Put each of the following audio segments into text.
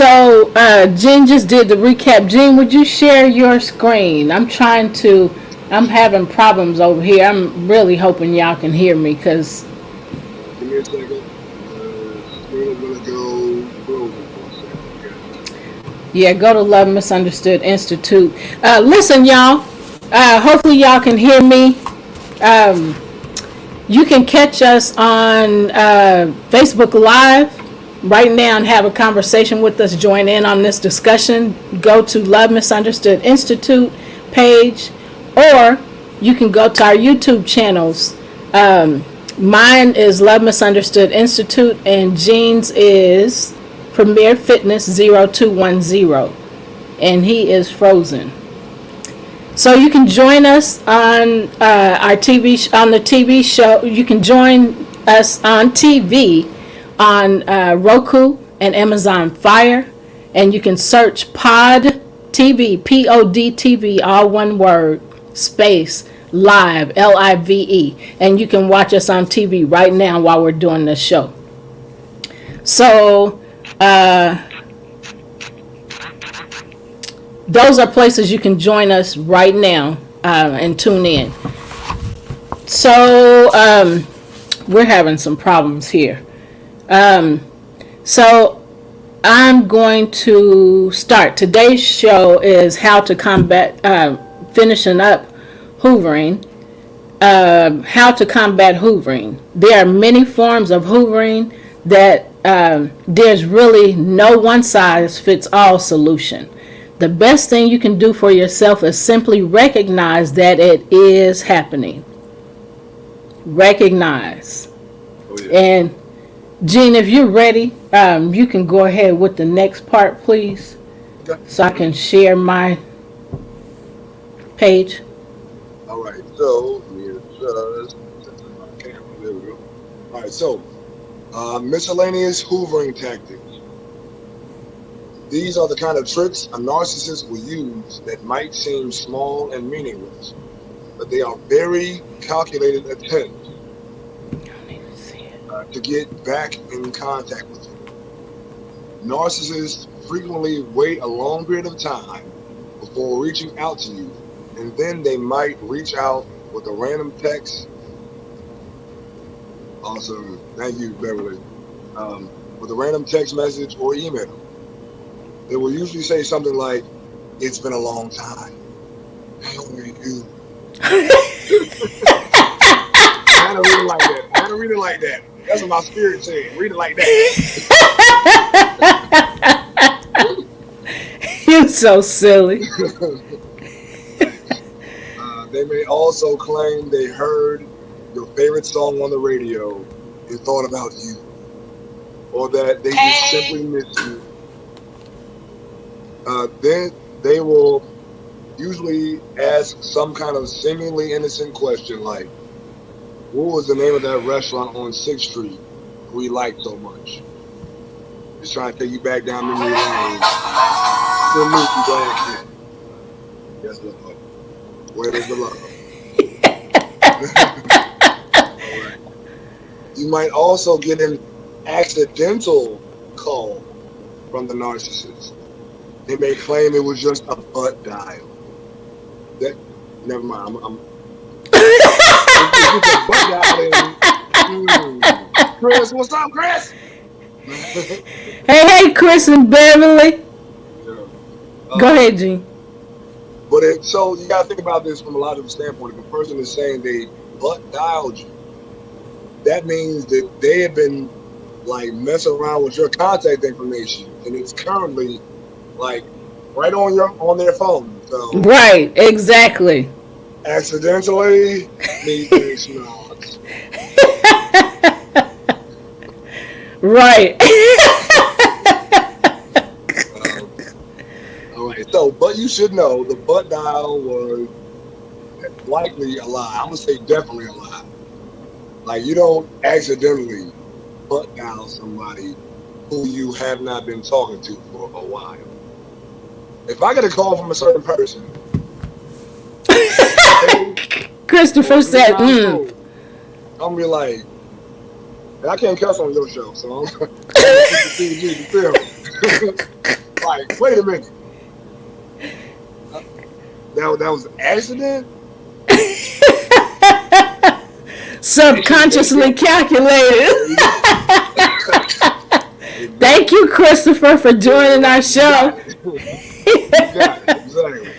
So, Jean just did the recap. Jean, would you share your screen? I'm having problems over here. I'm really hoping y'all can hear me because, Give me a second. Screen is gonna go frozen for a second. Okay. yeah, go to Love Misunderstood Institute. Listen, y'all. Hopefully, y'all can hear me. Um, you can catch us on Facebook Live right now and have a conversation with us. Join in on this discussion. Go to Love Misunderstood Institute page, or you can go to our YouTube channels. Mine is Love Misunderstood Institute, and Jean's is Premier Fitness 0210, and he is frozen. So you can join us on our on the TV show. You can join us on TV on Roku and Amazon Fire, and you can search Pod TV, POD TV, all one word, space live, LIVE, and you can watch us on TV right now while we're doing this show. So those are places you can join us right now and tune in. So we're having some problems here. So I'm going to start. Today's show is how to combat finishing up hoovering. How to combat hoovering. There are many forms of hoovering that there's really no one size fits all solution. The best thing you can do for yourself is simply recognize that it is happening. Recognize. Oh yeah. And Gene, if you're ready, you can go ahead with the next part, please, Okay. so I can share my page. All right. So let me adjust my camera. There we go. All right. So miscellaneous hoovering tactics. These are the kind of tricks a narcissist will use that might seem small and meaningless, but they are very calculated attempts to get back in contact with you. Narcissists frequently wait a long period of time before reaching out to you, and then they might reach out with a random text. Awesome. Thank you, Beverly. With a random text message or email. They will usually say something like, "It's been a long time. How are you?" I had to read it like that. I had to read it like that. That's what my spirit said. Read it like You're so silly. that. They may also claim they heard your favorite song on the radio and thought about you, or that they just simply miss you. Then they will usually ask some kind of seemingly innocent question like, "What was the name of that restaurant on 6th Street we liked so much?" Just trying to take you back down memory lane. Still meet you back. Yes, Lord. Where is the love? All right. You might also get an accidental call from the narcissist. They may claim it was just a butt dial. That never mind. If it's a butt dial, Chris, what's up, Chris? Hey, Chris and Beverly. Yeah. Go Uh, ahead, Gene. but so you gotta think about this from a logical standpoint. If a person is saying they butt dialed you, that means that they have been like messing around with your contact information, and it's currently like right on their phone. So Right, exactly. accidentally means not. Right. Um, all right. So, but you should know the butt dial was likely a lie. I'm gonna say definitely a lie. Like you don't accidentally butt dial somebody who you have not been talking to for a while. If I get a call from a certain person, hey, Christopher or three said, miles road, I'm gonna be like, and I can't cuss on your show, so I'm gonna keep the PG, you feel me? Like, wait a minute. That was an accident? Subconsciously calculated. Thank you, Christopher, for joining our show. You got it. Exactly.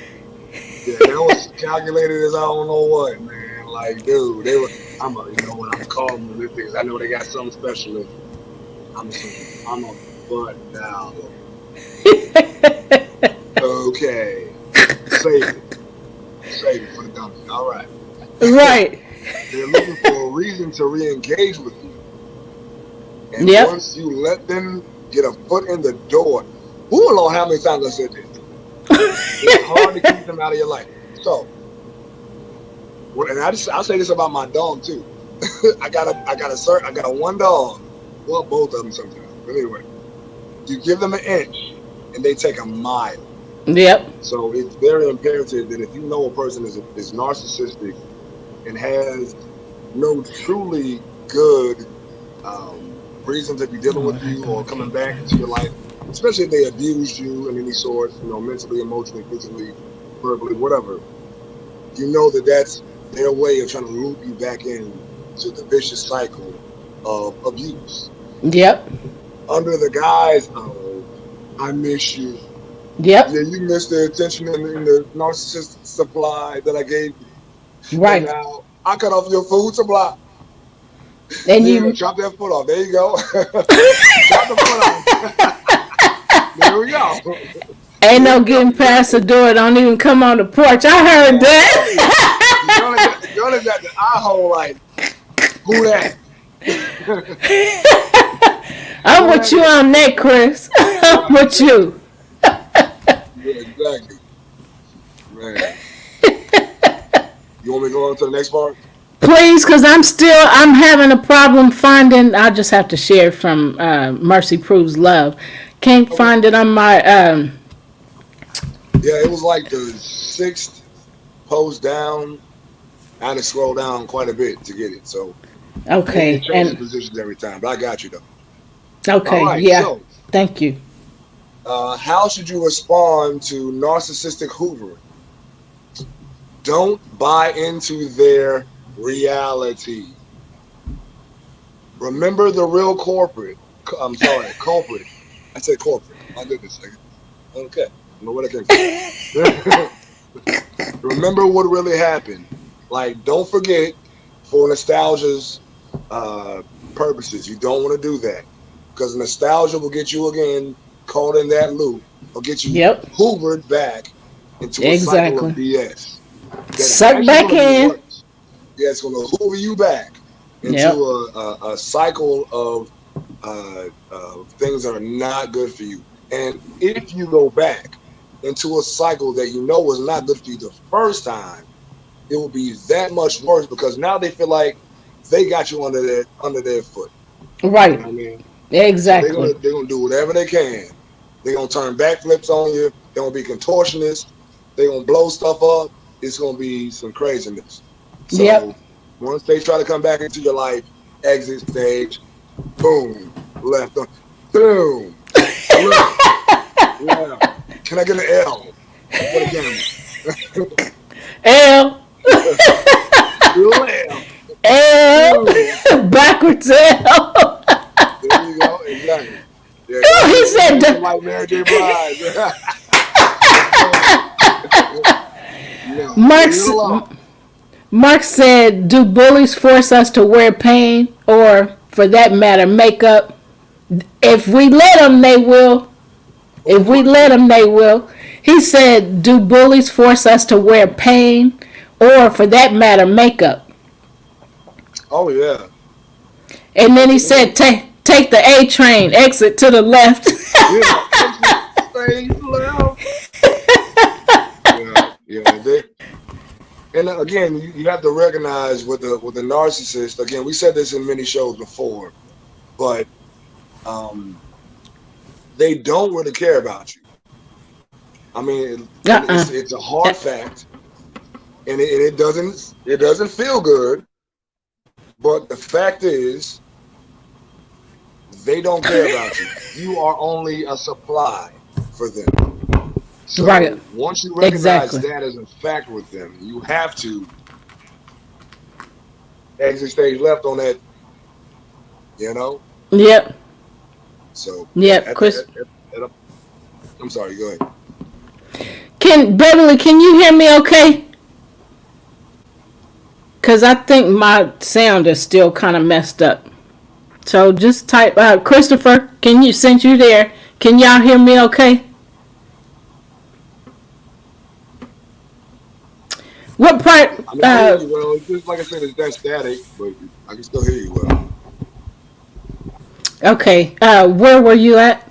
Yeah, that was calculated as I don't know what, man. Like, dude, you know what, I'm calling them this because I know they got something special in it. I'm a butt now. Okay. Save it. Save it for the dummy. All right. Right. They're looking for a reason to re-engage with you. And Yep. once you let them get a foot in the door, who will know how many times I said this? It's hard to keep them out of your life. So, and I'll say this about my dog too. I got a one dog. Well, both of them sometimes. But anyway, you give them an inch, and they take a mile. Yep. So it's very imperative that if you know a person is narcissistic and has no truly good reason to be dealing with you or coming back into your life, especially if they abused you in any sort, you know, mentally, emotionally, physically, verbally, whatever, you know that that's their way of trying to loop you back in to the vicious cycle of abuse. Yep. Under the guise of, I miss you. Yep. Yeah, you missed the attention in the narcissistic supply that I gave you. Right. And now I cut off your food supply. And you chop that foot off. There you go. Chop the foot off. There we go. Ain't no getting past the door. Don't even come on the porch. I heard that. Y'all got the eye hole like, who that? I'm with you on that, Chris. I'm with you. Yeah, exactly. Man. You want me to go on to the next part? Please, because I'm having a problem finding. I'll just have to share it from Mercy Proves Love. Can't find it on my. Yeah, it was like the 6th post down. I had to scroll down quite a bit to get it. So Okay. it changes positions every time, but I got you though. Okay. All right, Yeah. So, thank you. how should you respond to narcissistic hoovering? Don't buy into their reality. Remember the real culprit. I said corporate. My goodness. Okay. I don't know where that came from. Remember what really happened. Like, don't forget, for nostalgia's purposes, you don't want to do that. Because nostalgia will get you again caught in that loop or get you hoovered back into a cycle of BS. Suck back in. Yeah, it's going to hoover you back into a cycle of things that are not good for you. And if you go back into a cycle that you know was not good for you the first time, it will be that much worse because now they feel like they got you under their foot. Right. You know what I mean? Exactly. So they're gonna do whatever they can. They're gonna turn backflips on you. They're gonna be contortionists. They're gonna blow stuff up. It's gonna be some craziness. So once they try to come back into your life, exit stage, boom, left, boom, left. Yeah. Can I get an L for the camera? L. L. Backwards L. There you go. Exactly. Yeah, he said like Mary J. Blige. Mark said, do bullies force us to wear pain or, for that matter, makeup? If we let them, they will. If we let them, they will. He said, do bullies force us to wear pain or, for that matter, makeup? Oh, yeah. And then he said, take the A train, exit to the left. Yeah. And again, you have to recognize with the narcissist. Again, we said this in many shows before, but they don't really care about you. I mean, it's a hard fact, and it doesn't feel good. But the fact is, They don't care about you. You are only a supply for them. So Right. once you recognize Exactly. that as a fact with them, you have to exit stage left on that, you know? Yep. So yeah, Yep. Chris, I'm sorry, go ahead. can Beverly, can you hear me okay? Because I think my sound is still kind of messed up. So just type, Christopher, can you, since you're there, can y'all hear me okay? What part, I mean, I hear you well. It's just like I said, it's that static, but I can still hear you well. okay, where were you at?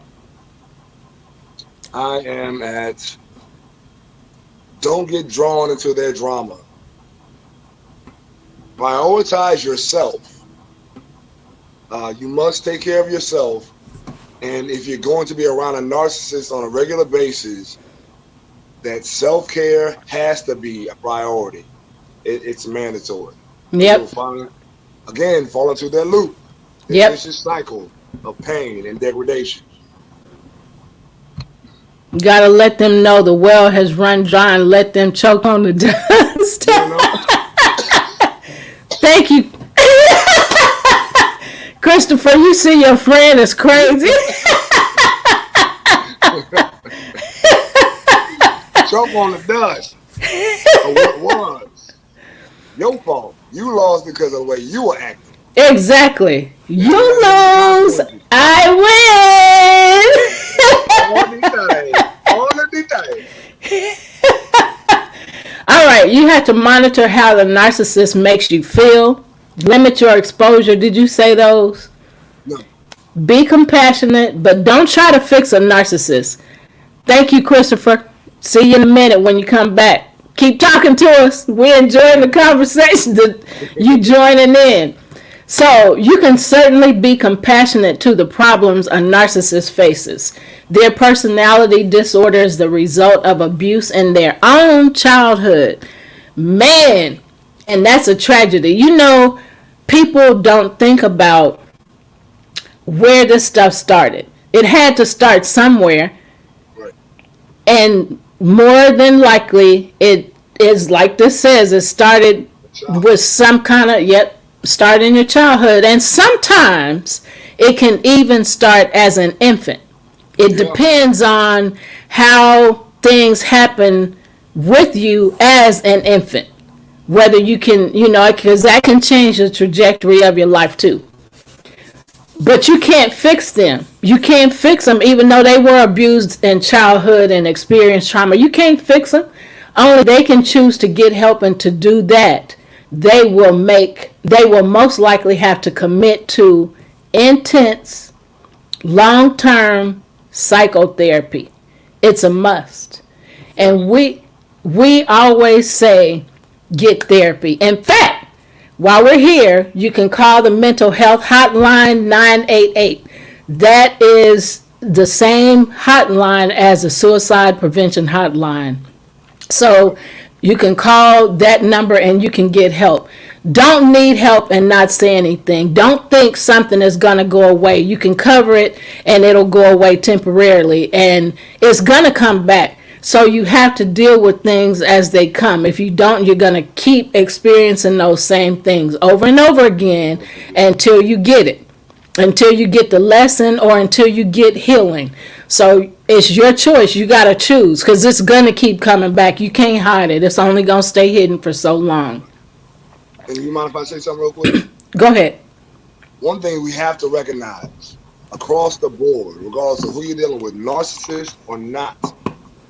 I am at don't get drawn into their drama. Prioritize yourself. You must take care of yourself. And if you're going to be around a narcissist on a regular basis, that self-care has to be a priority. It's mandatory. You'll Yep. fall into that loop, that Yep. vicious cycle of pain and degradation. You gotta let them know the well has run dry and let them choke on the dust. You know? Thank you. Christopher, you see your friend is crazy. Choke on the dust. Or what was your fault. You lost because of the way you were acting. Exactly. You lose, I win. All the time. All right, you have to monitor how the narcissist makes you feel. Limit your exposure. Did you say those? No. Be compassionate, but don't try to fix a narcissist. Thank you, Christopher. See you in a minute when you come back. Keep talking to us. We're enjoying the conversation that you joining in. So you can certainly be compassionate to the problems a narcissist faces. Their personality disorder is the result of abuse in their own childhood. Man, and that's a tragedy. You know, people don't think about where this stuff started. It had to start somewhere. Right. And more than likely, it is like this says, it started with some kind of, start in your childhood. And sometimes it can even start as an infant. It depends on how things happen with you as an infant. Whether you can, because that can change the trajectory of your life too. But you can't fix them. You can't fix them even though they were abused in childhood and experienced trauma. You can't fix them. Only they can choose to get help, and to do that, they will most likely have to commit to intense, long-term psychotherapy. It's a must. And we always say get therapy. In fact, while we're here, you can call the mental health hotline 988. That is the same hotline as the suicide prevention hotline. So you can call that number and you can get help. Don't need help and not say anything. Don't think something is going to go away. You can cover it and it'll go away temporarily, and it's going to come back. So you have to deal with things as they come. If you don't, you're going to keep experiencing those same things over and over again until you get it, until you get the lesson, or until you get healing. So it's your choice. You got to choose, because it's going to keep coming back. You can't hide it. It's only going to stay hidden for so long. And you mind if I say something real quick? Go ahead. One thing we have to recognize across the board, regardless of who you're dealing with, narcissist or not,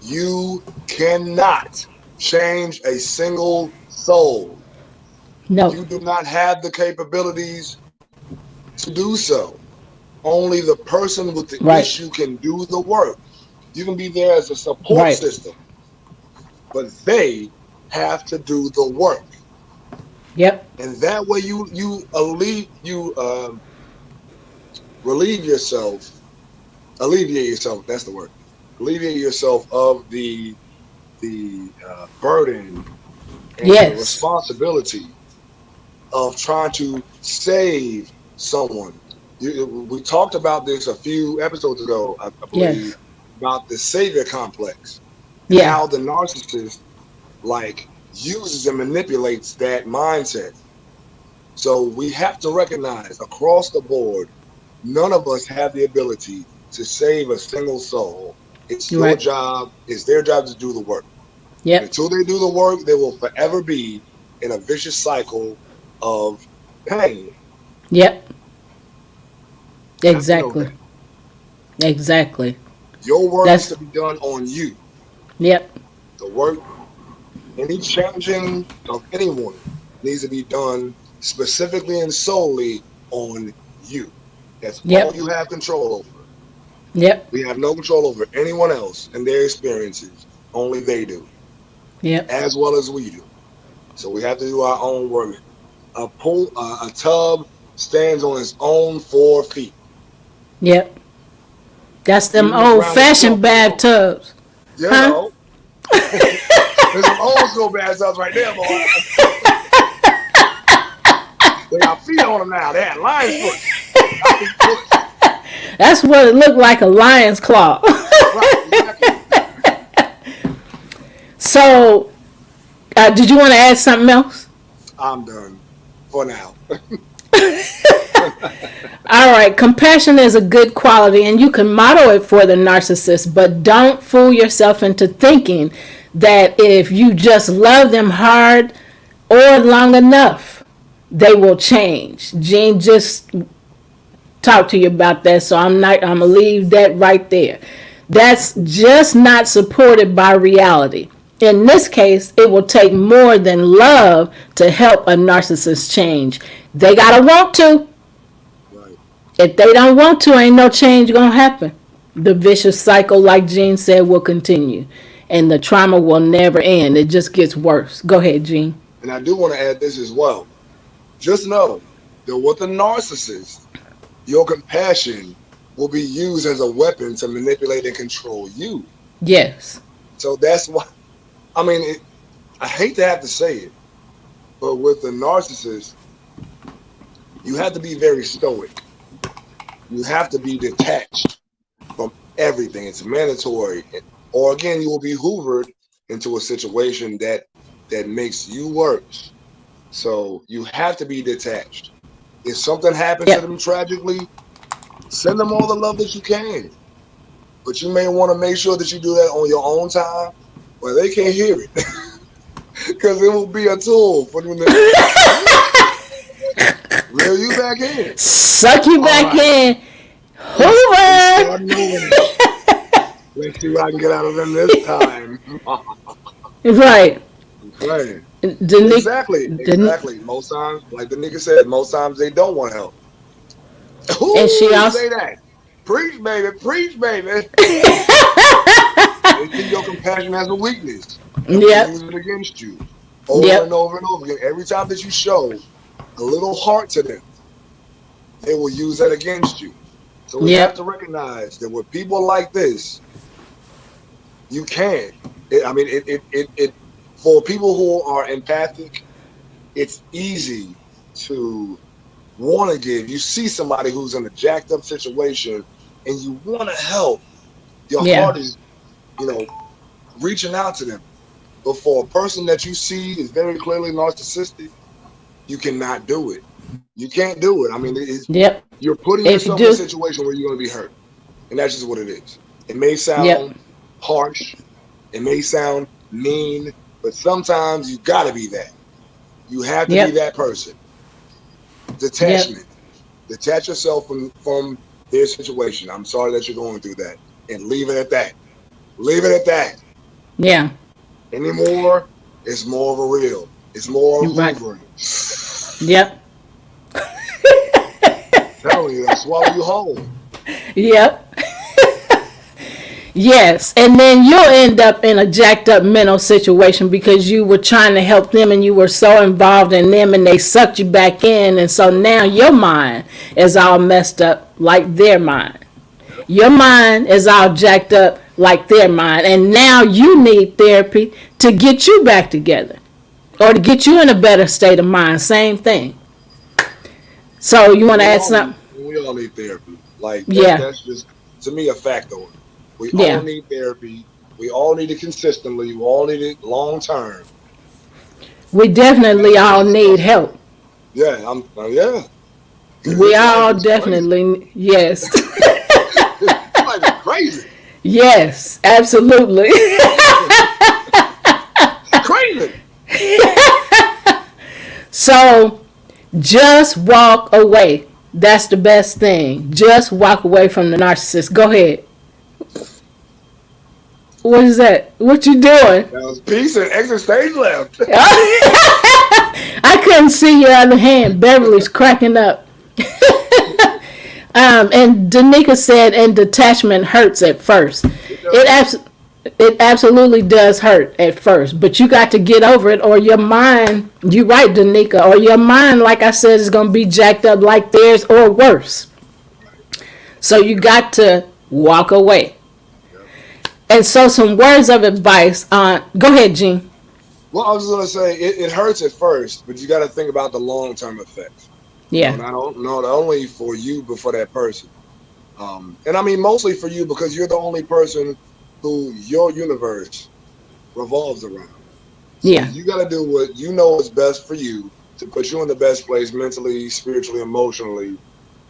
you cannot change a single soul. No. You do not have the capabilities to do so. Only the person with the issue can do the work. You can be there as a support system, but they have to do the work. Yep. And that way you alleviate yourself. That's the word. Alleviate yourself of the burden and the responsibility of trying to save someone We talked about this a few episodes ago, I believe, Yes. about the savior complex and Yeah. how the narcissist like uses and manipulates that mindset. So we have to recognize across the board, none of us have the ability to save a single soul. It's your Right. job, it's their job to do the work. And Yep. until they do the work, they will forever be in a vicious cycle of pain. Yep. You have to know Exactly. that. Exactly. Your work needs That's to be done on you. yep. The work, any changing of anyone needs to be done specifically and solely on you. That's all Yep. you have control over. Yep. We have no control over anyone else and their experiences. Only they do, Yep. as well as we do. So we have to do our own work. A tub stands on its own 4 feet. Yep. That's them Even the old ground itself fashioned is alone. bathtubs. You Huh? know, there's some old school bad stuff right there, boy. They got feet on them now. They had lion's foot. Not big foot. That's what it looked like, a lion's claw. Right, exactly. So, did you want to add something else? I'm done for now. All right, compassion is a good quality and you can model it for the narcissist, but don't fool yourself into thinking that if you just love them hard or long enough, they will change. Jean just talked to you about that, so I'm gonna leave that right there. That's just not supported by reality. In this case, it will take more than love to help a narcissist change. They gotta want to. Right. If they don't want to, ain't no change gonna happen. The vicious cycle, like Jean said, will continue, and the trauma will never end. It just gets worse. Go ahead, Jean. And I do want to add this as well. Just know that with a narcissist, your compassion will be used as a weapon to manipulate and control you. Yes. So that's why, I mean, I hate to have to say it, but with a narcissist, you have to be very stoic. You have to be detached from everything. It's mandatory. Or again, you will be hoovered into a situation that makes you worse. So you have to be detached. If something happens to Yep. them tragically, send them all the love that you can. But you may want to make sure that you do that on your own time where they can't hear it. Because it will be a tool for them to reel you back in. Suck you All back right. in. We Hoover. start moving. Let's see what I can get out of them this time. Right. I'm playing. The, Exactly. Most times, like the nigga said, most times they don't want help. and she Ooh, also. say that. Preach, baby. Preach, baby. They see your compassion as a weakness and will Yep. use it against you over and Yep. over and over again. Every time that you show a little heart to them, they will use that against you. So we have Yep. to recognize that with people like this, you can. It for people who are empathic, it's easy to want to give. You see somebody who's in a jacked up situation and you want to help. Your Yeah. heart is, you know, reaching out to them. But for a person that you see is very clearly narcissistic, you cannot do it. You can't do it. I mean, Yep. you're putting If you yourself in a do. situation where you're going to be hurt. And that's just what it is. It may Yep. sound harsh, it may sound mean, but sometimes you got to be that. You have to be Yep. that person. Yep. Detachment. Detach yourself from their situation. I'm sorry that you're going through that. And leave it at that. Leave it at that. Yeah. Anymore, it's more of a real. It's more of Right. hoovering. Yep. Telling you, that's swallow you whole. Yep. Yes, and then you'll end up in a jacked up mental situation because you were trying to help them and you were so involved in them and they sucked you back in, and so now your mind is all messed up like their mind. Your mind is all jacked up like their mind, and now you need therapy to get you back together or to get you in a better state of mind. Same thing. So you want to add something? We all need therapy. Like Yeah, that's just to me a factor. We all yeah. need therapy. We all need it consistently. We all need it long term. We definitely That's all just need stuff. help. Yeah, yeah. We This life all is crazy. definitely, yes. This life is crazy. Yes, absolutely. Crazy. So just walk away. That's the best thing. Just walk away from the narcissist. Go ahead. What is that? What you doing? That was peace and exit stage left. I couldn't see your other hand. Beverly's cracking up. And Danica said, and detachment hurts at first. It It does. abs- it absolutely does hurt at first, but you got to get over it, or your mind. You right, Danica, or your mind, like I said, is gonna be jacked up like theirs or worse. So you got to walk away. Yep. And so, some words of advice on. Go ahead, Jean. Well, I was just gonna say it hurts at first, but you got to think about the long term effects. Yeah, Not only for you, but for that person. And I mean mostly for you because you're the only person who your universe revolves around. So yeah, you got to do what you know is best for you to put you in the best place mentally, spiritually, emotionally,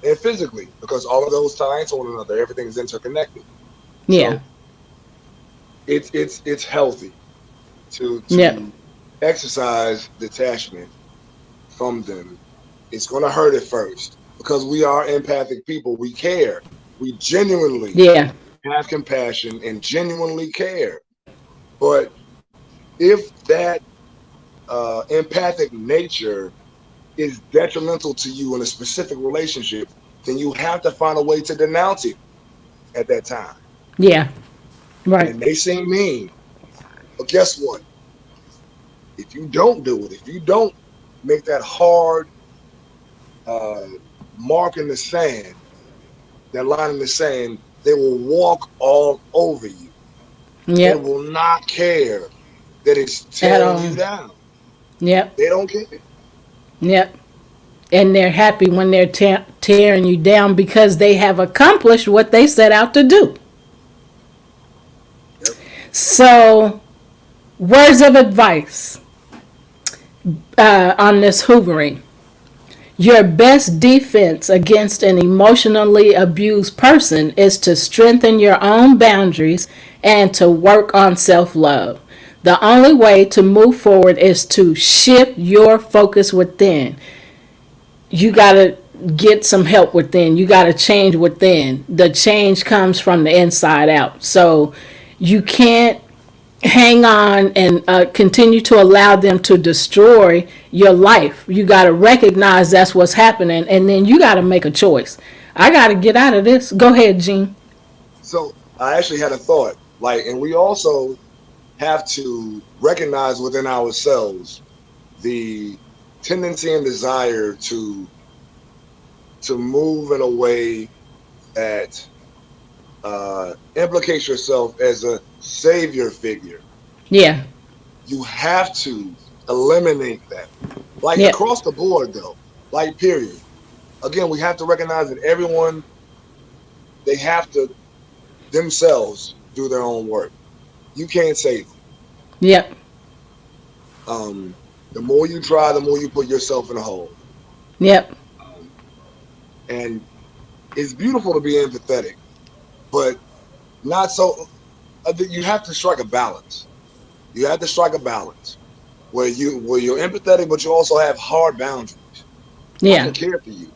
and physically, because all of those tie into one another. Everything is interconnected. yeah, So it's healthy to yeah, exercise detachment from them. It's going to hurt at first because we are empathic people. We care. We genuinely yeah, have compassion and genuinely care. But if that empathic nature is detrimental to you in a specific relationship, then you have to find a way to denounce it at that time. yeah. And Right. it may seem mean, but guess what? If you don't do it, if you don't make that hard uh, mark in the sand, that line in the sand, they will walk all over you. They Yep. will not care that it's At tearing all. you down. Yep. They don't care. Yep. And they're happy when they're tearing you down because they have accomplished what they set out to do. Yep. So, words of advice on this hoovering. Your best defense against an emotionally abused person is to strengthen your own boundaries and to work on self love. The only way to move forward is to shift your focus within. You got to get some help within. You got to change within. The change comes from the inside out. So you can't hang on and continue to allow them to destroy your life. You got to recognize that's what's happening, and then you got to make a choice. I got to get out of this. Go ahead, Jean. So I actually had a thought, like, and we also have to recognize within ourselves the tendency and desire to move in a way that implicates yourself as a savior figure. Yeah. You have to eliminate that, like Yep. across the board, though. Like, period. Again, we have to recognize that everyone they have to themselves do their own work. You can't save them. Yep. The more you try, the more you put yourself in a hole. Yep. Um, and it's beautiful to be empathetic, but not so. You have to strike a balance. You have to strike a balance where you're empathetic, but you also have hard boundaries. I Yeah. can care for you.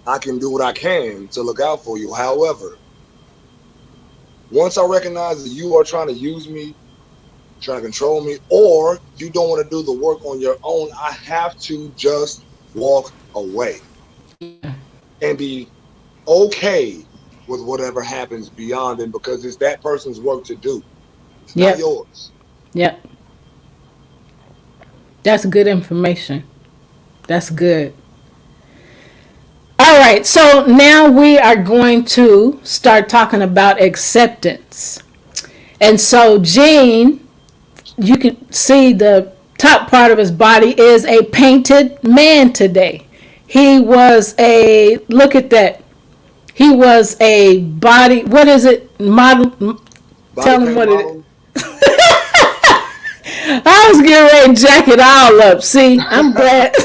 I can do what I can to look out for you. However, once I recognize that you are trying to use me, trying to control me, or you don't want to do the work on your own, I have to just walk away and be okay with whatever happens beyond it because it's that person's work to do. It's not Yep. yours. Yep. That's good information. That's good. All right. So now we are going to start talking about acceptance. And so, Gene, you can see the top part of his body is a painted man today. He was a, look at that. He was a body, what is it? Model. Tell Body him paint what it is. model. I was getting ready to jack it all up. See, I'm glad.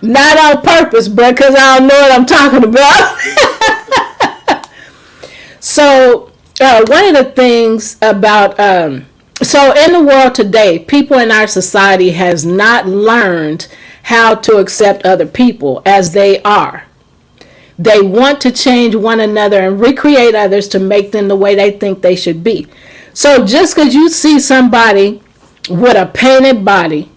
Not on purpose, but because I don't know what I'm talking about. So, one of the things about, so in the world today, people in our society has not learned how to accept other people as they are. They want to change one another and recreate others to make them the way they think they should be. So just because you see somebody with a painted body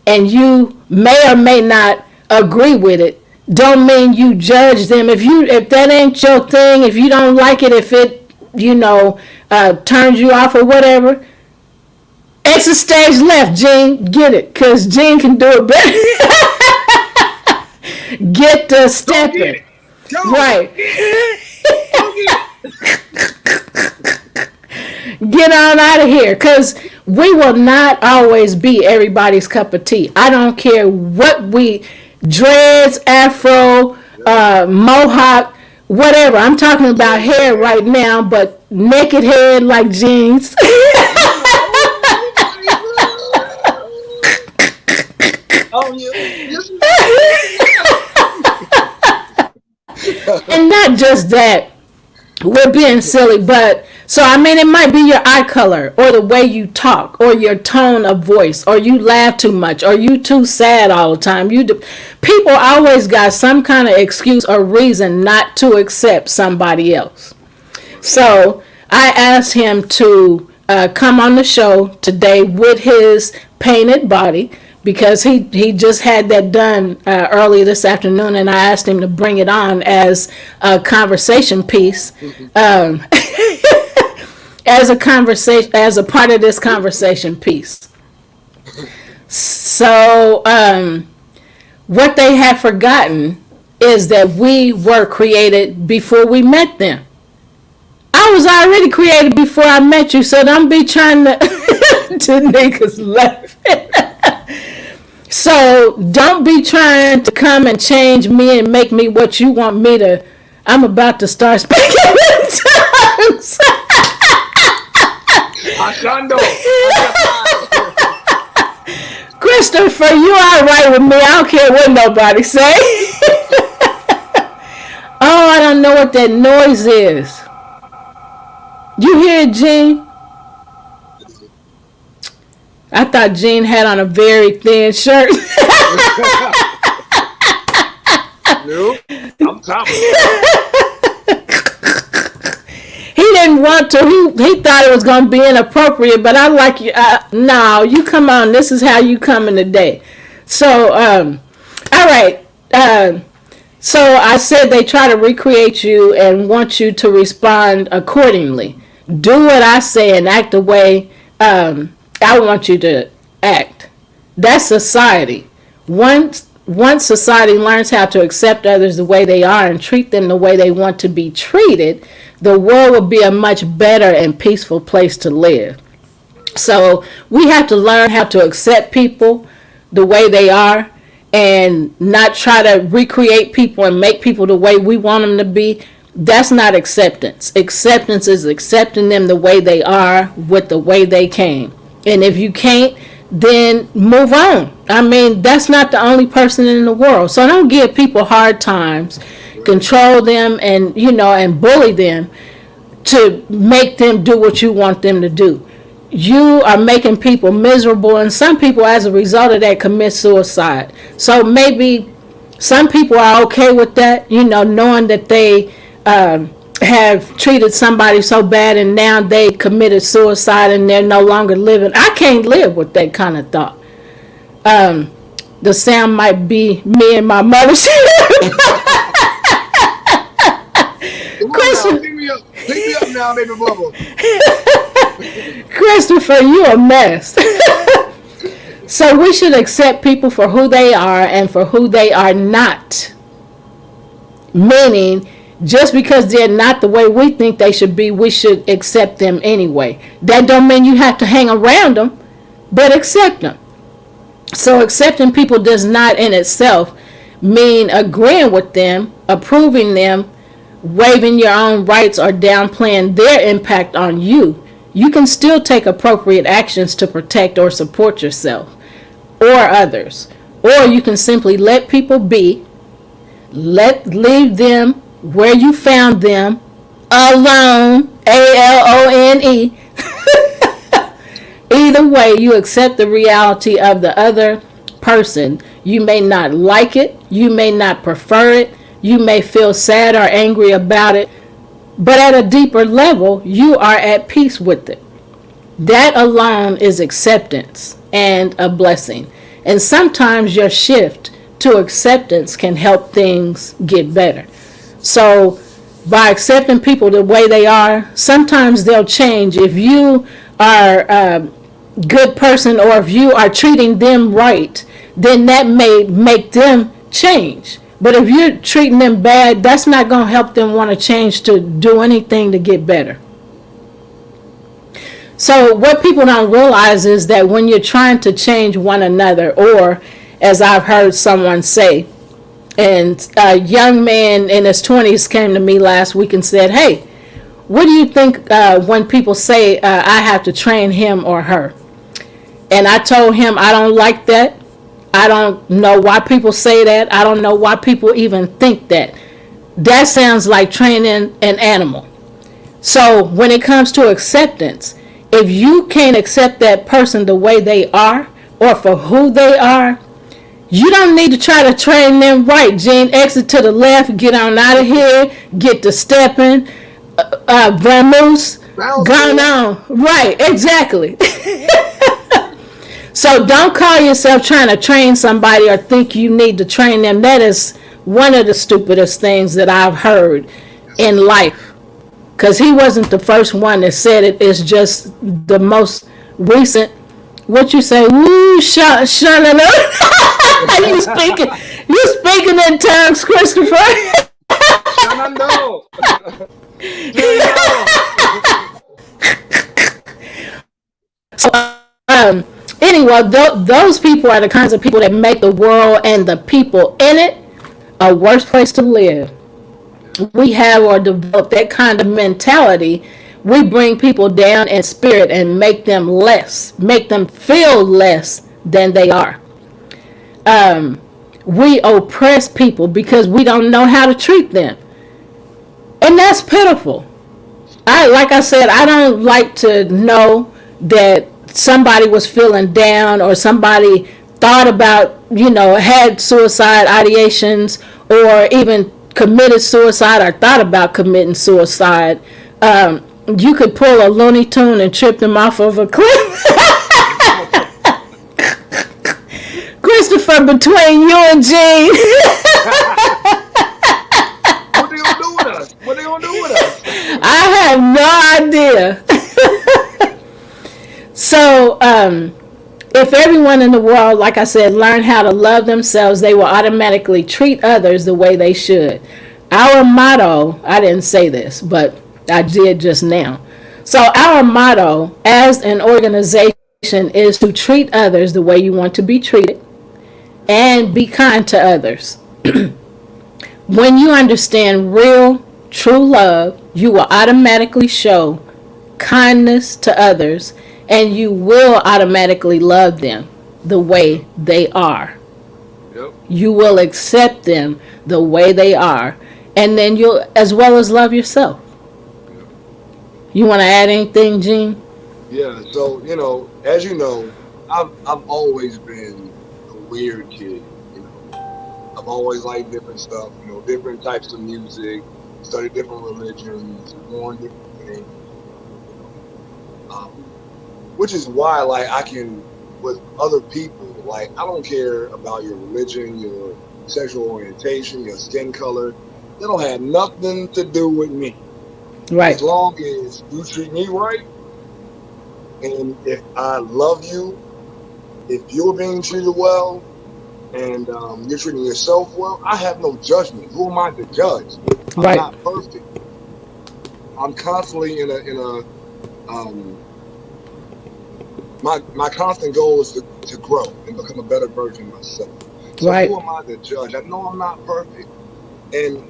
and you may or may not agree with it, don't mean you judge them. If that ain't your thing, if you don't like it, if it turns you off or whatever, exit stage left, Gene. Get it, cause Gene can do it better. Get the stepping. Right. Get on out of here, because we will not always be everybody's cup of tea. I don't care what dreads, afro, mohawk, whatever. I'm talking about hair right now, but naked head like jeans. And not just that, we're being silly, but so I mean, it might be your eye color or the way you talk or your tone of voice, or you laugh too much, or you too sad all the time. People always got some kind of excuse or reason not to accept somebody else. So I asked him to come on the show today with his painted body, because he just had that done earlier this afternoon, and I asked him to bring it on as a conversation piece, as a part of this conversation piece. So what they have forgotten is that we were created before we met them. I was already created before I met you, so don't be trying to niggas laugh. So don't be trying to come and change me and make me what you want me to. I'm about to start speaking in tongues. Christopher, you all right with me? I don't care what nobody say. Oh, I don't know what that noise is. You hear it, Gene? I thought Gene had on a very thin shirt. Nope, I'm top of it. He didn't want to. He thought it was going to be inappropriate, but I like you. No, you come on. This is how you coming today. So, all right. So I said they try to recreate you and want you to respond accordingly. Do what I say and act the way I want you to act. That's society. Once society learns how to accept others the way they are and treat them the way they want to be treated, the world will be a much better and peaceful place to live. So we have to learn how to accept people the way they are and not try to recreate people and make people the way we want them to be. That's not acceptance. Acceptance is accepting them the way they are with the way they came. And if you can't, then move on. I mean, that's not the only person in the world. So don't give people hard times, control them, and and bully them to make them do what you want them to do. You are making people miserable, and some people, as a result of that, commit suicide. So maybe some people are okay with that, knowing that they have treated somebody so bad and now they committed suicide and they're no longer living. I can't live with that kind of thought. The sound might be me and my mother. Pick me up now, baby bubble. Christopher, you a mess. So we should accept people for who they are and for who they are not. Meaning, just because they're not the way we think they should be, we should accept them anyway. That don't mean you have to hang around them, but accept them. So accepting people does not in itself mean agreeing with them, approving them, waiving your own rights, or downplaying their impact on you. You can still take appropriate actions to protect or support yourself or others. Or you can simply let people be, leave them where you found them alone, ALONE. Either way, you accept the reality of the other person. You may not like it, you may not prefer it, you may feel sad or angry about it, but at a deeper level, you are at peace with it. That alone is acceptance and a blessing. And sometimes your shift to acceptance can help things get better. So, by accepting people the way they are, sometimes they'll change. If you are a good person or if you are treating them right, then that may make them change. But if you're treating them bad, that's not going to help them want to change to do anything to get better. So what people don't realize is that when you're trying to change one another, or as I've heard someone say, and a young man in his 20s came to me last week and said, hey, what do you think when people say I have to train him or her? And I told him I don't like that. I don't know why people say that. I don't know why people even think that. That sounds like training an animal. So when it comes to acceptance, if you can't accept that person the way they are or for who they are, you don't need to try to train them right. Gene, exit to the left, get on out of here, get to stepping, vamoose, gone on. Right, exactly. So don't call yourself trying to train somebody or think you need to train them. That is one of the stupidest things that I've heard in life. Because he wasn't the first one that said it. It's just the most recent. What you say? Woo, shut you speaking in tongues, Christopher? So, anyway, those people are the kinds of people that make the world and the people in it a worse place to live. We have or develop that kind of mentality. We bring people down in spirit and make them less, make them feel less than they are. We oppress people because we don't know how to treat them, and that's pitiful. Like I said, I don't like to know that somebody was feeling down or somebody thought about, had suicide ideations or even committed suicide or thought about committing suicide. You could pull a Looney Tune and trip them off of a cliff. Christopher, between you and Gene. What they gonna do with us? What they gonna do with us? I have no idea. So, if everyone in the world, like I said, learned how to love themselves, they will automatically treat others the way they should. Our motto, I didn't say this, but I did just now. So our motto as an organization is to treat others the way you want to be treated and be kind to others. When you understand real, true love, you will automatically show kindness to others, and you will automatically love them the way they are. Yep. You will accept them the way they are, and then you'll as well as love yourself. Yep. You want to add anything, Gene? Yeah. So as you know, I've always been a weird kid. I've always liked different stuff. Different types of music, studied different religions, born different things. Which is why, I can, with other people, I don't care about your religion, your sexual orientation, your skin color. That don't have nothing to do with me. Right. As long as you treat me right, and if I love you, if you're being treated well, and you're treating yourself well, I have no judgment. Who am I to judge? I'm Right. not perfect. I'm constantly in a my constant goal is to grow and become a better version of myself. So Right. who am I to judge? I know I'm not perfect. And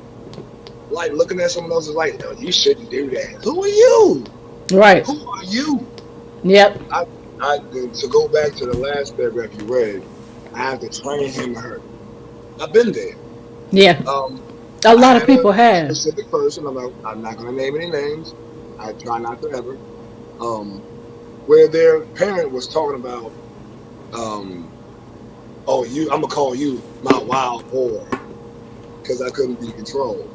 like looking at someone else is like, no, you shouldn't do that. Who are you? Right. Who are you? Yep. To go back to the last paragraph you read, I have to train him her. I've been there. Yeah. Um, A I lot of had a people have. specific person. I'm not going to name any names. I try not to ever. Um, where their parent was talking about, um, oh, I'm gonna call you my wild boy because I couldn't be controlled.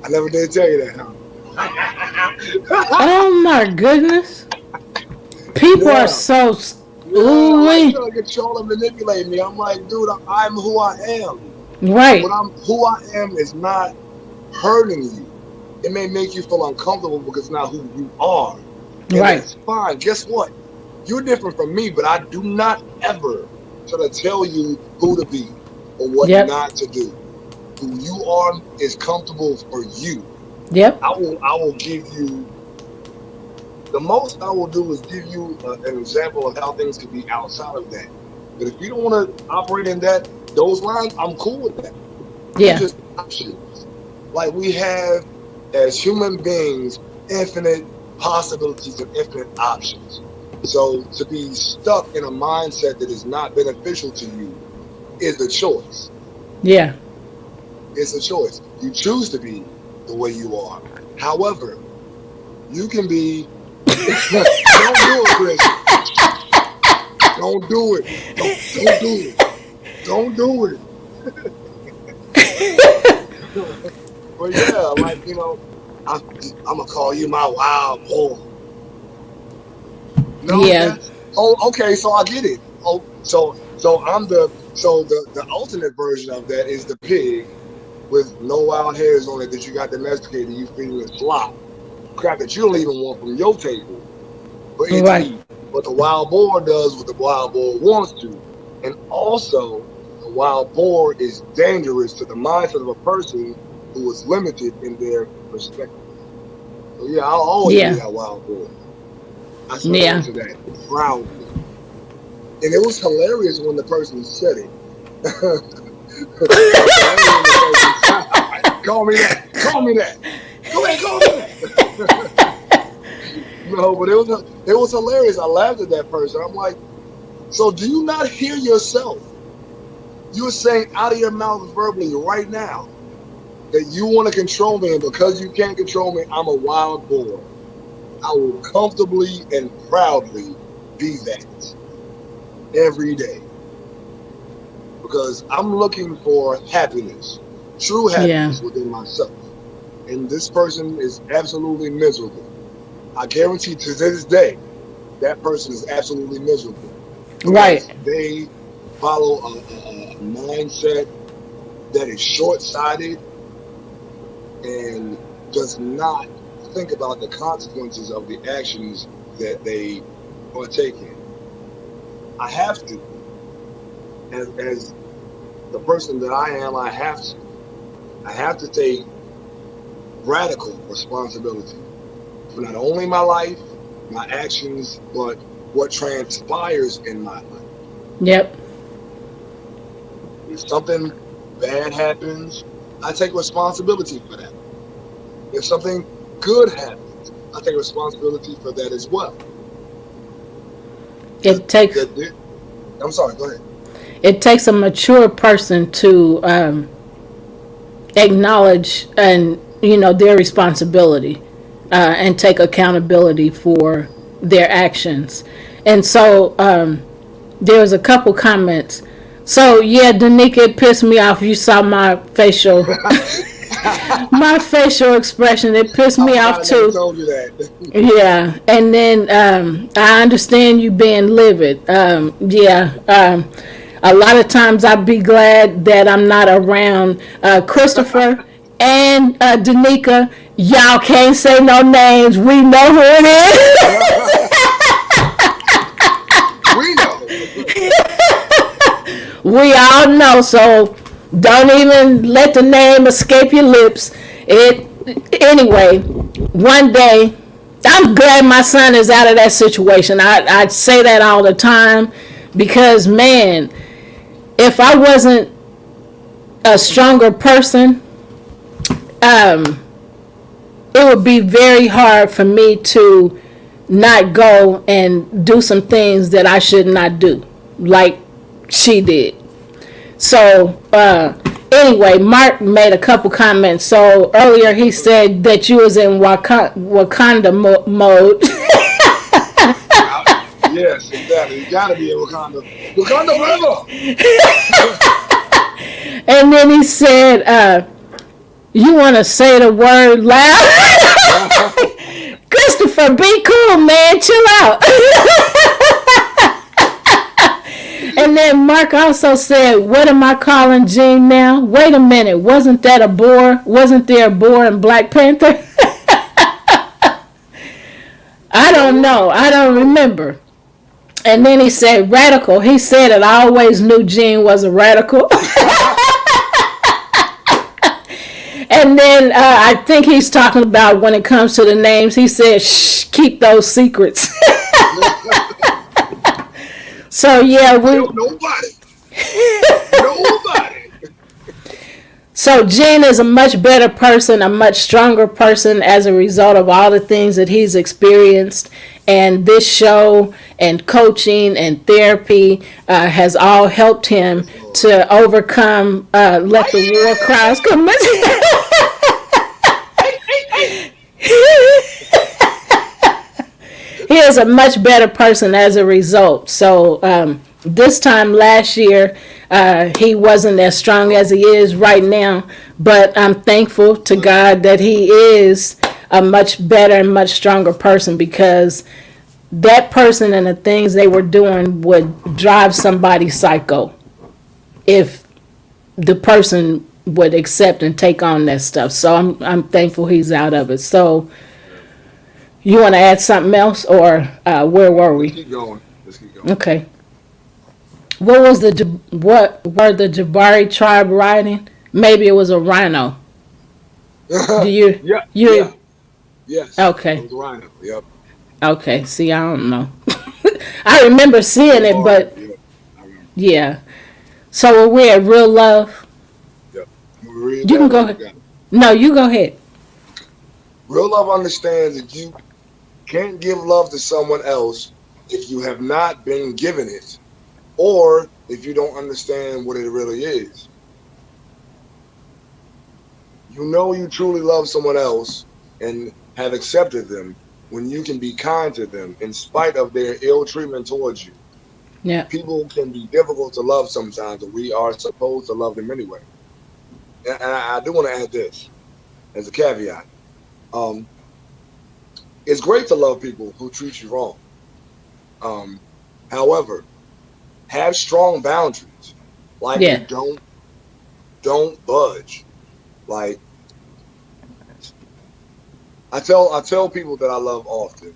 I never did tell you that, huh? Oh my goodness. People are Yeah, so. yeah. Ooh Like wee. trying to control and manipulate me. I'm like, dude, I'm who I am. Right. But who I am is not hurting you. It may make you feel uncomfortable because it's not who you are. And Right. that's fine. Guess what? You're different from me, but I do not ever try to tell you who to be or what Yep. not to do. Who you are is comfortable for you. Yep. I will give you the most I will do is give you an example of how things could be outside of that. But if you don't want to operate in those lines, I'm cool with that. They're Yeah. just options. Like we have as human beings infinite possibilities and infinite options. So to be stuck in a mindset that is not beneficial to you is a choice. Yeah. It's a choice. You choose to be the way you are. However, you can be. Don't do it, Chris. Don't do it. Don't do it. Don't do it. But yeah, like I, I'm gonna call you my wild boy. No, Yeah. that's okay. So I get it. Oh, so the alternate version of that is the pig with no wild hairs on it that you got domesticated. You feeding it slop, crap that you don't even want from your table for it to Right. eat. But the wild boar does what the wild boar wants to, and also the wild boar is dangerous to the mindset of a person who is limited in their perspective. So yeah, I'll always be Yeah. that wild boar. I surrender Yeah. to that proudly. And it was hilarious when the person said it. It was hilarious when the person said, call me that. Call me that. Go ahead, call me that. No, but it was hilarious. I laughed at that person. I'm like, so do you not hear yourself? You're saying out of your mouth verbally right now that you want to control me, and because you can't control me, I'm a wild boar. I will comfortably and proudly be that every day. Because I'm looking for happiness, true Yeah. happiness within myself. And this person is absolutely miserable. I guarantee to this day, that person is absolutely miserable Right. because they follow a mindset that is short sighted and does not think about the consequences of the actions that they partake in. I have to, as the person that I am, I have to. I have to take radical responsibility for not only my life, my actions, but what transpires in my life. Yep. If something bad happens, I take responsibility for that. If something good happens, I take responsibility for that as well. The, It takes I'm sorry, go ahead. it takes a mature person to acknowledge and their responsibility and take accountability for their actions. And so there was a couple comments. So yeah, Danica, it pissed me off. You saw my facial my facial expression. It pissed I'm me glad off I never too. told you that. Yeah, and then I understand you being livid. Yeah, a lot of times I'd be glad that I'm not around Christopher and Danica. Y'all can't say no names. We know who it We know. is. We all know. So don't even let the name escape your lips. It anyway. One day I'm glad my son is out of that situation. I say that all the time because, man, if I wasn't a stronger person, it would be very hard for me to not go and do some things that I should not do, like she did. So, anyway, Mark made a couple comments. So earlier he said that you was in Wakanda mode. Yes, exactly. You gotta be in Wakanda. Wakanda forever. And then he said, you want to say the word loud? Christopher, be cool, man. Chill out. And then Mark also said, what am I calling Jean now? Wait a minute. Wasn't that a boar? Wasn't there a boar in Black Panther? I don't know. I don't remember. And then he said, radical. He said it. I always knew Jean was a radical. And then I think he's talking about when it comes to the names. He said, shh, keep those secrets. So, yeah. Nobody. So, Jean is a much better person, a much stronger person as a result of all the things that he's experienced. And this show and coaching and therapy has all helped him to overcome, let the war cries come. He is a much better person as a result. So this time last year, he wasn't as strong as he is right now. But I'm thankful to God that he is a much better and much stronger person, because that person and the things they were doing would drive somebody psycho if the person would accept and take on that stuff. So I'm thankful he's out of it. So you want to add something else, or where were we? Let's keep going. Okay. What were the Jabari tribe riding? Maybe it was a rhino. Do you? Yeah. Yes. Okay. It was a rhino. Yep. Okay. See, I don't know. I remember seeing it, but yeah. So we're at Real Love. Yep. You can go ahead. No, you go ahead. Real love understands that you can't give love to someone else if you have not been given it, or if you don't understand what it really is. You know you truly love someone else and have accepted them when you can be kind to them in spite of their ill treatment towards you. Yeah. People can be difficult to love sometimes, but we are supposed to love them anyway. And I do want to add this as a caveat. It's great to love people who treat you wrong. However, have strong boundaries. Like, don't budge. Like, I tell people that I love often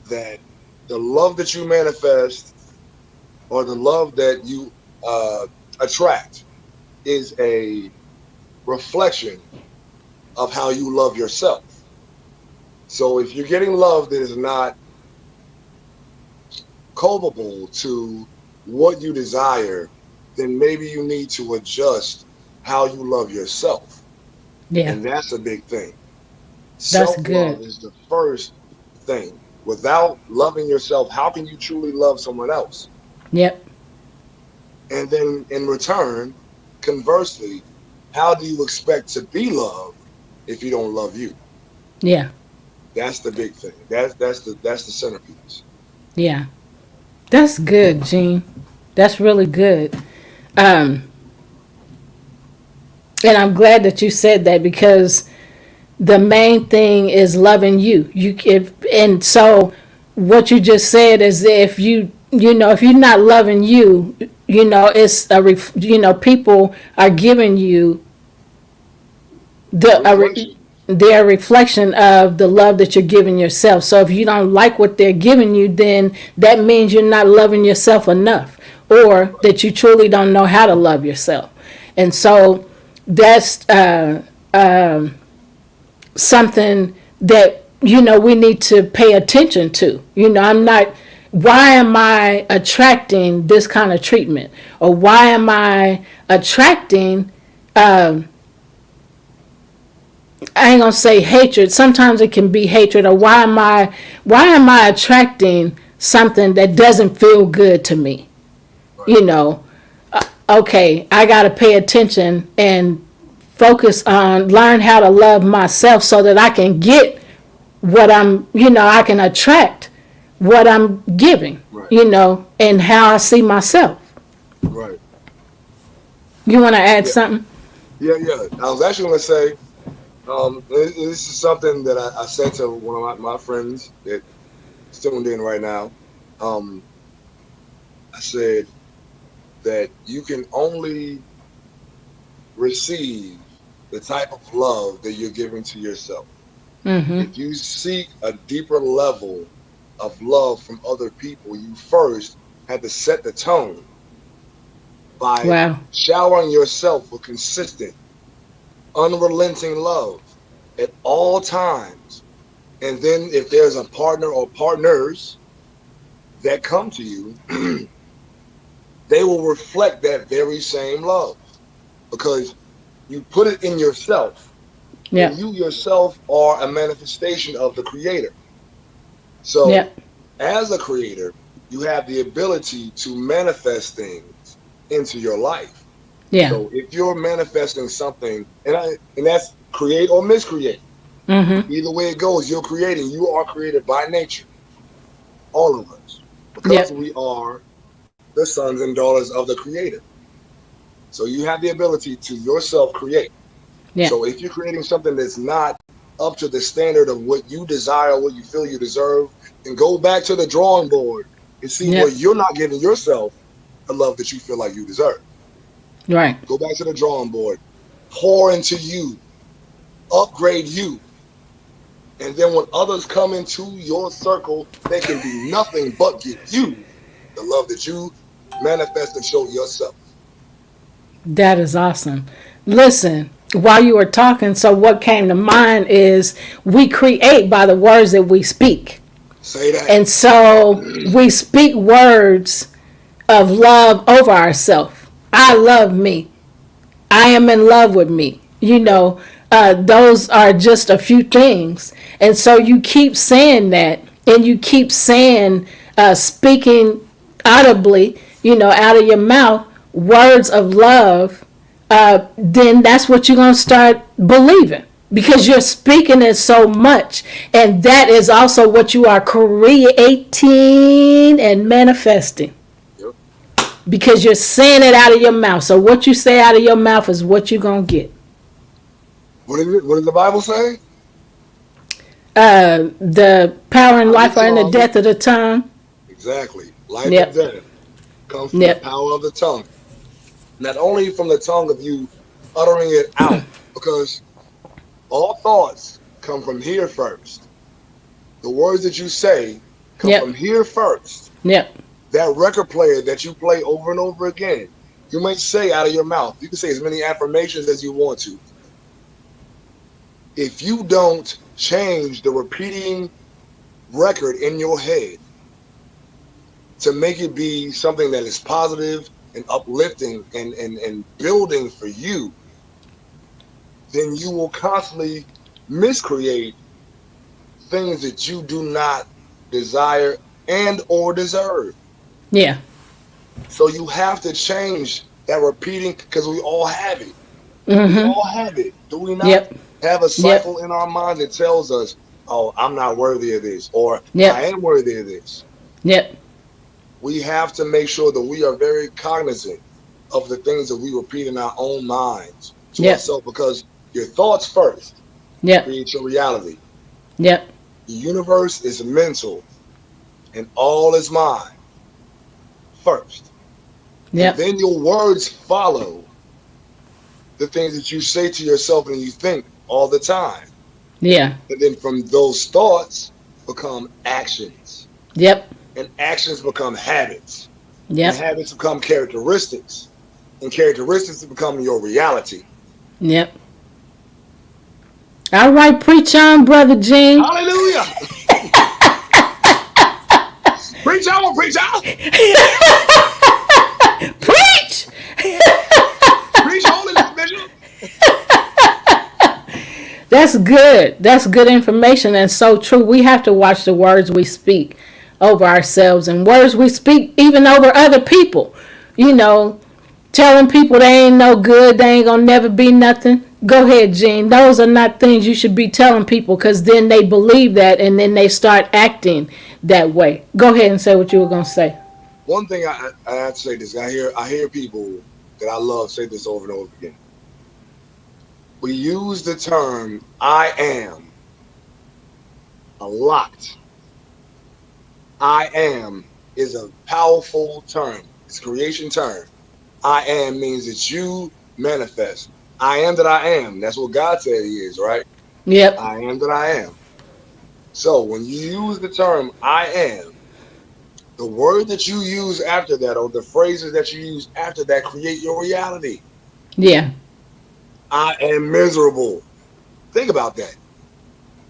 that the love that you manifest, or the love that you attract, is a reflection of how you love yourself. So if you're getting love that is not culpable to what you desire, then maybe you need to adjust how you love yourself. Yeah. And that's a big thing. That's Self-love good. is the first thing. Without loving yourself, how can you truly love someone else? Yep. And then in return, conversely, how do you expect to be loved if you don't love you? Yeah. That's the big thing. That's the centerpiece. Yeah. That's good, Gene. That's really good. And I'm glad that you said that, because the main thing is loving you. And so what you just said is, if if you're not loving you, it's people are giving you their reflection of the love that you're giving yourself. So if you don't like what they're giving you, then that means you're not loving yourself enough, or that you truly don't know how to love yourself. And so that's something that we need to pay attention to. I'm not why am I attracting this kind of treatment? Or why am I attracting, I ain't gonna say hatred. Sometimes it can be hatred. Or why am I attracting something that doesn't feel good to me? You know, okay, I got to pay attention and focus on learn how to love myself so that I can get what I can attract what I'm giving, Right. And how I see myself. Right. You want to add Yeah. something? Yeah. I was actually going to say, this is something that I said to one of my friends that tuned in right now. I said that you can only receive the type of love that you're giving to yourself. Mm-hmm. If you seek a deeper level of love from other people, you first have to set the tone by Wow. showering yourself with consistent, unrelenting love at all times. And then if there's a partner or partners that come to you, they will reflect that very same love because you put it in yourself. Yep. And you yourself are a manifestation of the creator. So Yep. as a creator, you have the ability to manifest things into your life. Yeah. So if you're manifesting something, and that's create or miscreate, Mm-hmm. either way it goes, you're creating. You are created by nature, all of us, because Yep. we are the sons and daughters of the creator. So you have the ability to yourself create. Yeah. So if you're creating something that's not up to the standard of what you desire, what you feel you deserve, then go back to the drawing board and see where Yep. you're not giving yourself the love that you feel like you deserve. Right. Go back to the drawing board, pour into you, upgrade you. And then when others come into your circle, they can do nothing but give you the love that you manifest and show yourself. That is awesome. Listen, while you were talking, so what came to mind is we create by the words that we speak. Say that. And so we speak words of love over ourselves. I love me. I am in love with me. Those are just a few things. And so you keep saying that and you keep saying, speaking audibly, out of your mouth, words of love, then that's what you're going to start believing because you're speaking it so much. And that is also what you are creating and manifesting Yep. because you're saying it out of your mouth. So what you say out of your mouth is what you're going to get. What does the Bible say? The power and life are in the tongue. death of the tongue. Exactly. Life Yep. and death comes from Yep. the power of the tongue. Not only from the tongue of you uttering it out, because all thoughts come from here first. The words that you say come Yep. from here first. Yep. That record player that you play over and over again, you may say out of your mouth. You can say as many affirmations as you want to. If you don't change the repeating record in your head to make it be something that is positive and uplifting and building for you, then you will constantly miscreate things that you do not desire and or deserve. Yeah. So you have to change that repeating because we all have it. We Mm-hmm. all have it. Do we not Yep. have a Yep. cycle in our mind that tells us, oh, I'm not worthy of this, or Yep. I am worthy of this? Yep. We have to make sure that we are very cognizant of the things that we repeat in our own minds to Yep. ourselves because your thoughts first Yep. create your reality. Yep. The universe is mental and all is mind first. Yep. And then your words follow the things that you say to yourself and you think all the time. Yeah. And then from those thoughts become actions. Yep. And actions become habits. Yep. And habits become characteristics. And characteristics become your reality. Yep. All right, preach on, Brother Gene. Hallelujah! Preach on, preach on. Preach! Preach holiness, Bishop. That's good. That's good information and so true. We have to watch the words we speak over ourselves and words we speak even over other people. You know, telling people they ain't no good, they ain't gonna never be nothing. Go ahead, Gene. Those are not things you should be telling people because then they believe that and then they start acting that way. Go ahead and say what you were gonna say. One thing I have to say this. I hear people that I love say this over and over again. We use the term "I am" a lot. I am is a powerful term. It's a creation term. I am means that you manifest. I am that I am. That's what God said He is, right? Yep. I am that I am. So when you use the term "I am," the word that you use after that, or the phrases that you use after that, create your reality. Yeah. I am miserable. Think about that.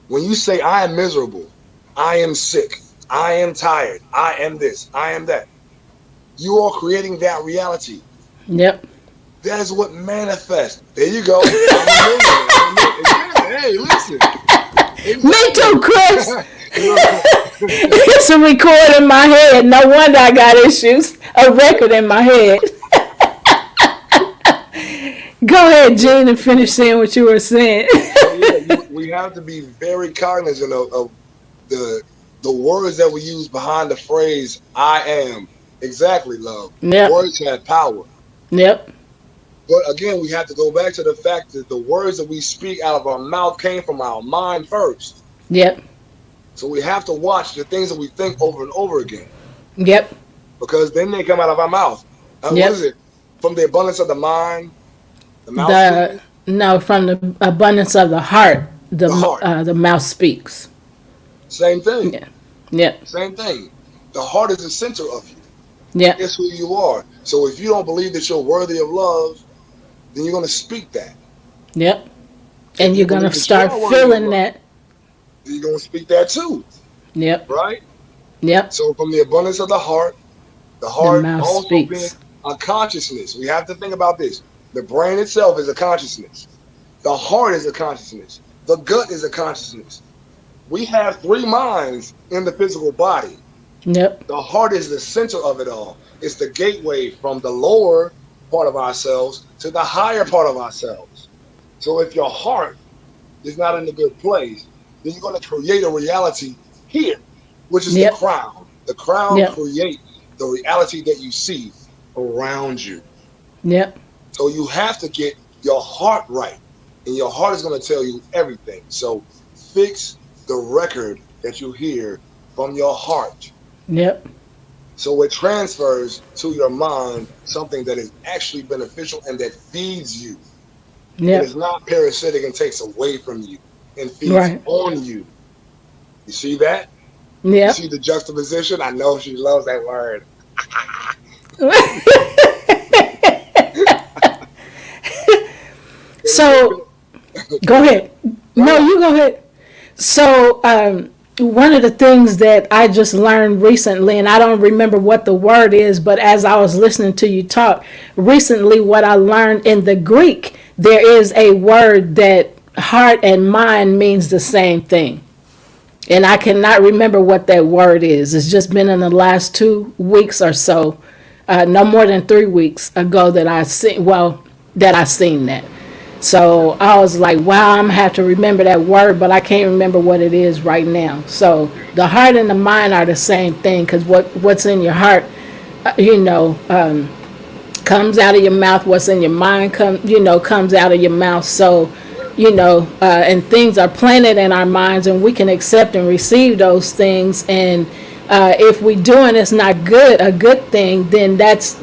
When you say I am miserable, I am sick, I am tired, I am this, I am that, you are creating that reality. Yep. That is what manifests. There you go. Hey, listen. Me too, Chris. It's a record in my head. No wonder I got issues. A record in my head. Go ahead, Gene, and finish saying what you were saying. We have to be very cognizant of the words that we use behind the phrase "I am." Exactly, love. Yep. Words have power. Yep. But again, we have to go back to the fact that the words that we speak out of our mouth came from our mind first. Yep. So we have to watch the things that we think over and over again. Yep. Because then they come out of our mouth. Yep. What is it? From the abundance of the mind, the mouth. No, from the abundance of the heart, the mouth speaks. Same thing. Yeah. Yep. Same thing. The heart is the center of you. Yeah. It's who you are. So if you don't believe that you're worthy of love, then you're going to speak that. Yep. And you're going to start feeling that. You're going to speak that too. Yep. Right? Yep. So from the abundance of the heart mouth also speaks. being a consciousness. We have to think about this. The brain itself is a consciousness. The heart is a consciousness. The gut is a consciousness. We have three minds in the physical body. Yep. The heart is the center of it all. It's the gateway from the lower part of ourselves to the higher part of ourselves. So if your heart is not in a good place, then you're going to create a reality here, which is the crown. The crown creates the reality that you see around you. Yep. So you have to get your heart right, and your heart is going to tell you everything. So fix the record that you hear from your heart. Yep. So it transfers to your mind something that is actually beneficial and that feeds you. Yep. It is not parasitic and takes away from you and feeds on you. You see that? Yeah. You see the juxtaposition? I know she loves that word. So, go ahead. No, you go ahead. So, one of the things that I just learned recently, and I don't remember what the word is, but as I was listening to you talk recently, what I learned in the Greek, there is a word that heart and mind means the same thing. And I cannot remember what that word is. It's just been in the last 2 weeks or so, no more than 3 weeks ago that I seen that. So I was like, wow, I'm gonna have to remember that word, but I can't remember what it is right now. So the heart and the mind are the same thing, because what's in your heart, comes out of your mouth. What's in your mind comes out of your mouth. So, and things are planted in our minds, and we can accept and receive those things. And if we doing it's not a good thing, then that's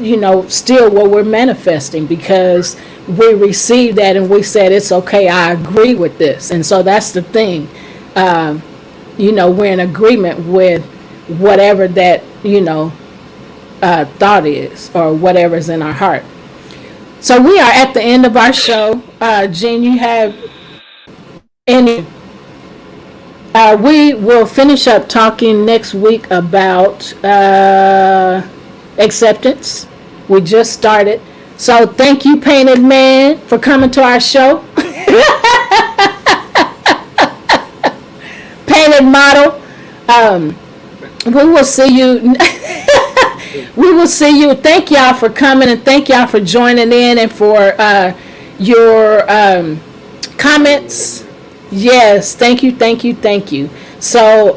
still what we're manifesting, because we received that and we said it's okay, I agree with this. And so that's the thing, we're in agreement with whatever that thought is, or whatever's in our heart. So we are at the end of our show. Gene, you have any We will finish up talking next week about acceptance. We just started. So thank you, Painted Man, for coming to our show. Painted Model. We will see you. We will see you. Thank y'all for coming, and thank y'all for joining in and for your comments. Yes, thank you, thank you, thank you. So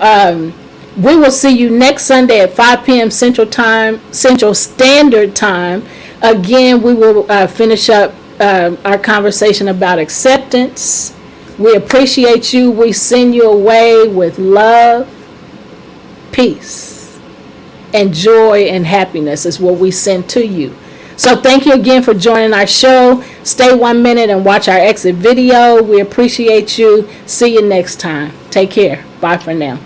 we will see you next Sunday at 5 p.m. Central Standard Time. Again, we will finish up our conversation about acceptance. We appreciate you. We send you away with love, peace, and joy and happiness is what we send to you. So thank you again for joining our show. Stay 1 minute and watch our exit video. We appreciate you. See you next time. Take care. Bye for now.